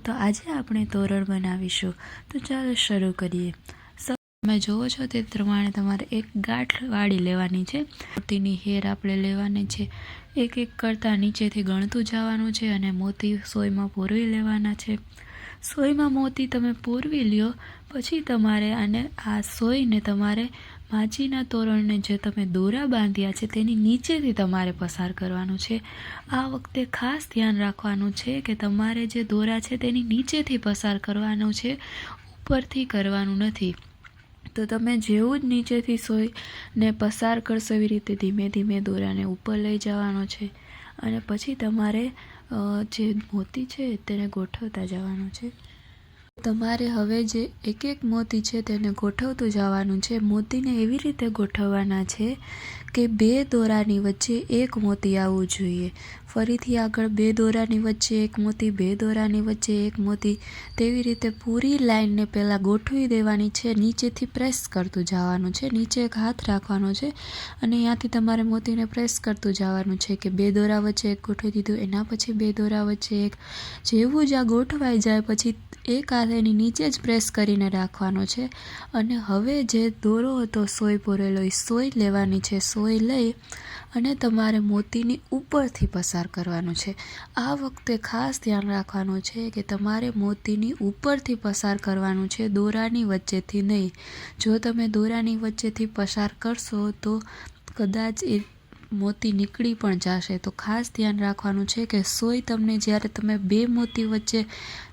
તો આજે આપણે તોરણ બનાવીશું। તો ચાલો શરૂ કરીએ। તમે જોવો છો તે પ્રમાણે તમારે એક ગાંઠ વાળી લેવાની છે। મોતીની હેર આપણે લેવાની છે। એક એક કરતાં નીચેથી ગણતું જવાનું છે અને મોતી સોયમાં પૂરવી લેવાના છે। સોયમાં મોતી તમે પૂરવી લ્યો પછી તમારે આને આ સોયને તમારે માચીના તોરણને જે તમે દોરા બાંધ્યા છે તેની નીચેથી તમારે પસાર કરવાનું છે। આ વખતે ખાસ ધ્યાન રાખવાનું છે કે તમારે જે દોરા છે તેની નીચેથી પસાર કરવાનું છે, ઉપરથી કરવાનું નથી। તો તમે જેવું જ નીચેથી સોયને પસાર કરશો એવી રીતે ધીમે ધીમે દોરાને ઉપર લઈ જવાનો છે અને પછી તમારે જે મોતી છે તેને ગોઠવતા જવાનું છે। તમારે હવે જે એક એક મોતી છે તેને ગોઠવતું જવાનું છે। મોતીને એવી રીતે ગોઠવવાના છે કે બે દોરાની વચ્ચે એક મોતી આવવું જોઈએ। ફરીથી આગળ બે દોરાની વચ્ચે એક મોતી, બે દોરાની વચ્ચે એક મોતી, તેવી રીતે પૂરી લાઈનને પહેલાં ગોઠવી દેવાની છે। નીચેથી પ્રેસ કરતું જવાનું છે, નીચે એક હાથ રાખવાનો છે અને અહીંયાથી તમારે મોતીને પ્રેસ કરતું જવાનું છે કે બે દોરા વચ્ચે એક ગોઠવી દીધું, એના પછી બે દોરા વચ્ચે એક। જેવું જ આ ગોઠવાઈ જાય પછી એક હાથ એની નીચે જ પ્રેસ કરીને રાખવાનો છે અને હવે જે દોરો હતો સોય પૂરેલો એ સોય લેવાની છે। સોય લઈ અને તમારે મોતીની ઉપરથી પસાર કરવાનું છે। આ વખતે ખાસ ધ્યાન રાખવાનું છે કે તમારે મોતીની ઉપરથી પસાર કરવાનું છે, દોરાની વચ્ચેથી નહીં। જો તમે દોરાની વચ્ચેથી પસાર કરશો તો કદાચ એ મોતી નીકળી પણ જશે। તો ખાસ ધ્યાન રાખવાનું છે કે સોય તમને જ્યારે તમે બે મોતી વચ્ચે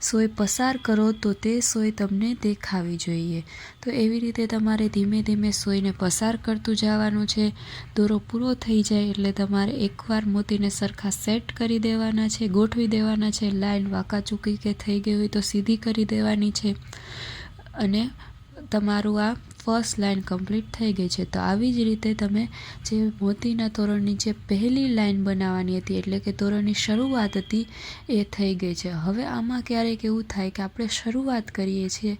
સોય પસાર કરો તો તે સોય તમને દેખાવી જોઈએ। તો એવી રીતે તમારે ધીમે ધીમે સોયને પસાર કરતું જવાનું છે। દોરો પૂરો થઈ જાય એટલે તમારે એકવાર મોતીને સરખા સેટ કરી દેવાના છે, ગોઠવી દેવાના છે। લાઈન વાંકાચૂકી કે થઈ ગઈ હોય તો સીધી કરી દેવાની છે અને તમારું આ ફર્સ્ટ લાઈન કમ્પ્લીટ થઈ ગઈ છે। તો આવી જ રીતે તમે જે મોતીના તોરણની જે પહેલી લાઈન બનાવવાની હતી એટલે કે તોરણની શરૂઆત હતી એ થઈ ગઈ છે। હવે આમાં ક્યારેક એવું થાય કે આપણે શરૂઆત કરીએ છીએ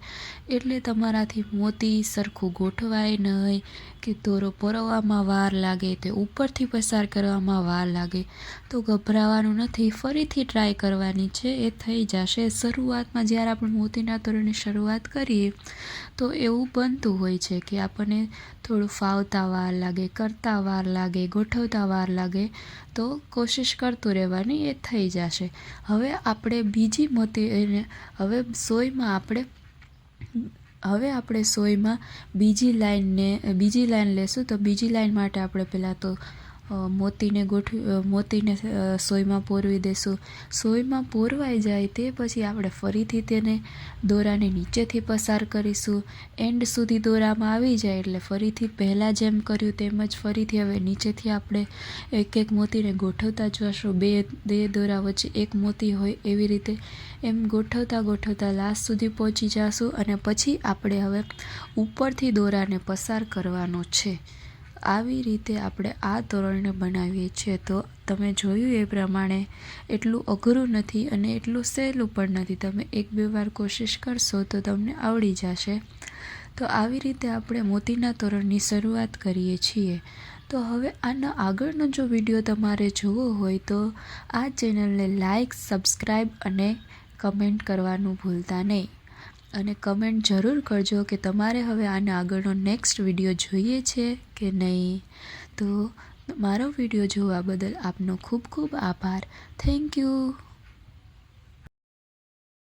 એટલે તમારાથી મોતી સરખું ગોઠવાય નહીં કે દોરો પરોવવામાં વાર લાગે, તે ઉપરથી પસાર કરવામાં વાર લાગે, તો ગભરાવાનું નથી, ફરીથી ટ્રાય કરવાની છે, એ થઈ જશે। શરૂઆતમાં જ્યારે આપણે મોતીના તોરણની શરૂઆત કરીએ તો એવું બનતું હોય છે કે આપણને થોડું ફાવતા વાર લાગે, કરતા વાર લાગે, ગોઠવતા વાર લાગે, તો કોશિશ કરતું રહેવાની, એ થઈ જશે। હવે આપણે બીજી મોતી હવે આપણે સોયમાં બીજી લાઈન લેશું। તો બીજી લાઈન માટે આપણે પહેલાં તો મોતીને સોયમાં પૂરવી દેશું। સોયમાં પૂરવાઈ જાય તે પછી આપણે ફરીથી તેને દોરાને નીચેથી પસાર કરીશું। એન્ડ સુધી દોરામાં આવી જાય એટલે ફરીથી પહેલાં જેમ કર્યું તેમ જ ફરીથી હવે નીચેથી આપણે એક એક મોતીને ગોઠવતા જશું। બે દોરા વચ્ચે એક મોતી હોય એવી રીતે એમ ગોઠવતા લાસ્ટ સુધી પહોંચી જશું અને પછી આપણે હવે ઉપરથી દોરાને પસાર કરવાનો છે। આવી રીતે આપણે આ તોરણને બનાવીએ છીએ। તો તમે જોયું એ પ્રમાણે એટલું અઘરું નથી અને એટલું સહેલું પણ નથી। તમે એક બે વાર કોશિશ કરશો તો તમને આવડી જશે। તો આવી રીતે આપણે મોતીના તોરણની શરૂઆત કરીએ છીએ। તો હવે આના આગળનો જો વિડીયો તમારે જોવો હોય તો આ ચેનલને લાઈક, સબસ્ક્રાઈબ અને કમેન્ટ કરવાનું ભૂલતા નહીં અને કમેન્ટ જરૂર કરજો કે તમારે હવે આના આગળનો નેક્સ્ટ વિડીયો જોઈએ છે કે નહીં। તો મારો વિડીયો જોવા બદલ આપનો ખૂબ ખૂબ આભાર। Thank you.